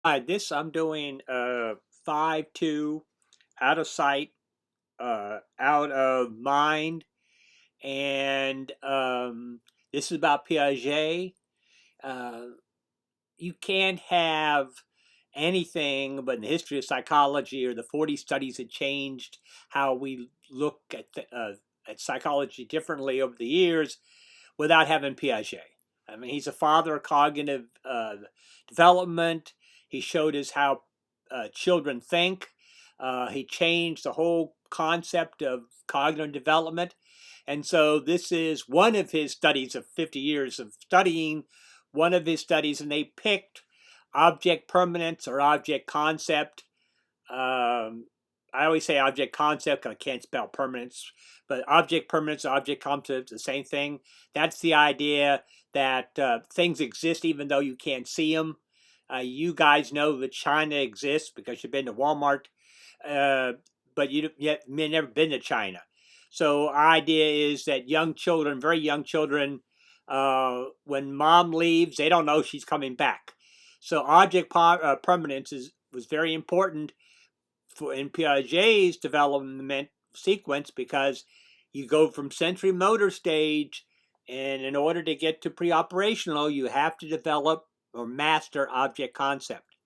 Hi, this I'm doing 5-2, out of sight, out of mind, and this is about Piaget. Uh, you can't have anything but in the history of psychology or the 40 studies that changed how we look at psychology differently over the years without having Piaget. I mean, he's a father of cognitive development. He showed us how children think. He changed the whole concept of cognitive development. And so this is one of his studies of 50 years of studying, one of his studies, and they picked object permanence or object concept. I always say object concept because I can't spell permanence, but object permanence, object concept, the same thing. That's the idea that things exist even though you can't see them. You guys know that China exists because you've been to Walmart, uh, but you yet may never been to China. So our idea is that young children, very young children, when mom leaves, they don't know she's coming back. So permanence was very important for in Piaget's development sequence because you go from sensory motor stage, and in order to get to pre-operational, you have to develop or master object concept.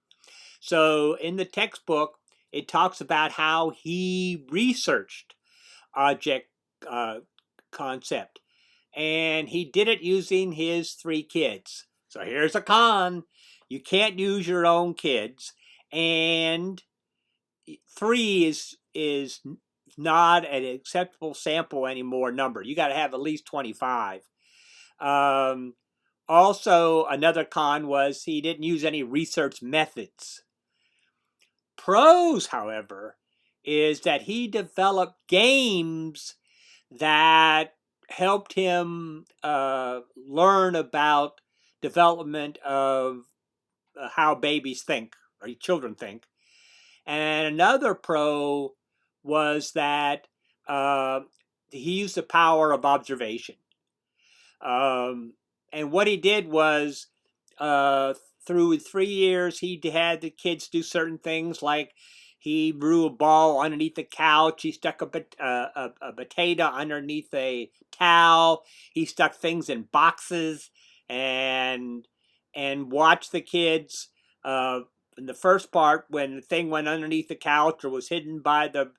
So in the textbook, it talks about how he researched object uh, concept, and he did it using his three kids. So here's a con: you can't use your own kids, and three is not an acceptable sample anymore number. You got to have at least 25. Um, Also, another con was he didn't use any research methods. Pros, however, is that he developed games that helped him learn about development of how babies think or children think. And another pro was that uh, he used the power of observation. Um, and what he did was, uh, through 3 years, he had the kids do certain things like he drew a ball underneath the couch. He stuck a potato underneath a towel. He stuck things in boxes and watched the kids. Uh, in the first part, when the thing went underneath the couch or was hidden by the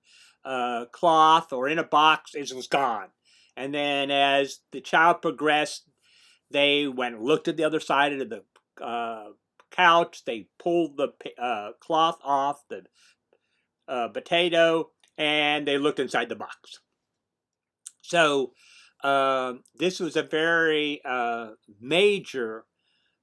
cloth or in a box, it was gone. And then as the child progressed, they went and looked at the other side of the couch. They pulled the cloth off the potato and they looked inside the box. So this was a very major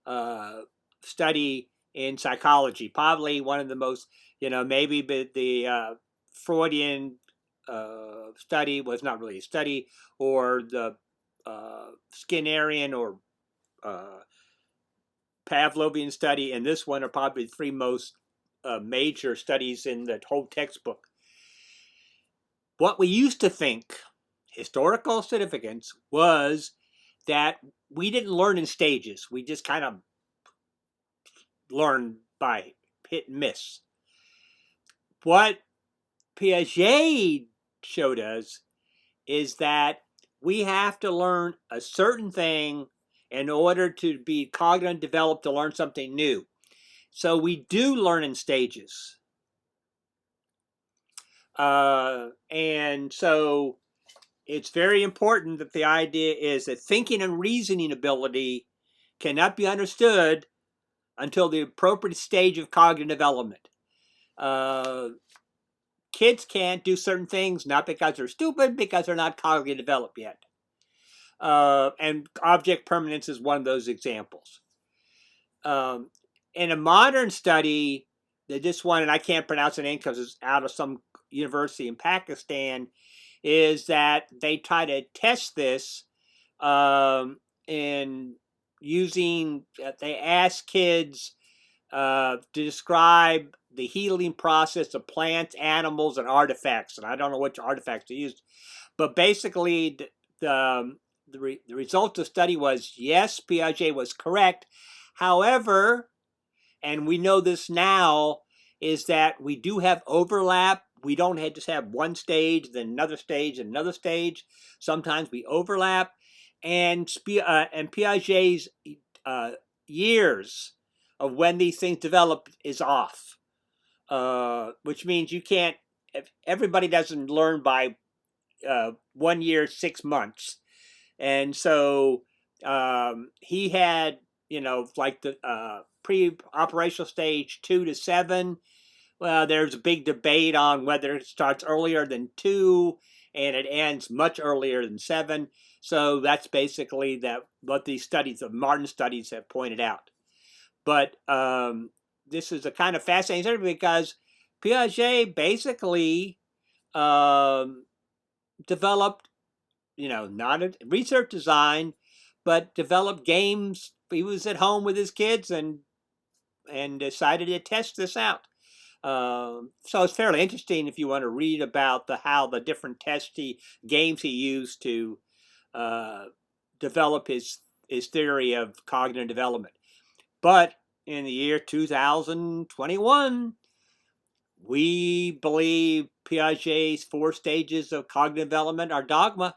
uh, study in psychology. Probably one of the most, maybe the Freudian study was not really a study, or the Skinnerian or uh, Pavlovian study, and this one are probably the three most major studies in the whole textbook. What we used to think, historical significance, was that we didn't learn in stages. We just kind of learned by hit and miss. What Piaget showed us is that we have to learn a certain thing in order to be cognitively developed to learn something new. So we do learn in stages. And so it's very important that the idea is that thinking and reasoning ability cannot be understood until the appropriate stage of cognitive development. Uh, Kids can't do certain things not because they're stupid, because they're not cognitively developed yet. And object permanence is one of those examples. Um, in a modern study, this one, and I can't pronounce the name because it's out of some university in Pakistan, is that they try to test this in using, they ask kids to describe the healing process of plants, animals, and artifacts. And I don't know which artifacts to use, but basically, the result of the study was yes, Piaget was correct. However, and we know this now, is that we do have overlap. We don't just have one stage, then another stage, and another stage. Sometimes we overlap, and Piaget's uh, years of when these things develop is off, which means you can't. Everybody doesn't learn by 1 year, 6 months, and so he had, like the pre-operational stage 2 to 7. Well, there's a big debate on whether it starts earlier than 2 and it ends much earlier than 7. So that's basically what these studies, the Martin studies, have pointed out. But this is a kind of fascinating story because Piaget basically developed, not a research design, but developed games. He was at home with his kids and decided to test this out. So it's fairly interesting if you want to read about how the different games he used to develop his theory of cognitive development. But in the year 2021, we believe Piaget's 4 stages of cognitive development are dogma,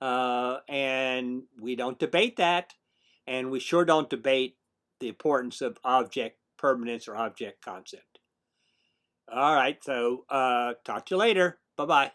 and we don't debate that, and we sure don't debate the importance of object permanence or object concept. All right, so talk to you later. Bye-bye.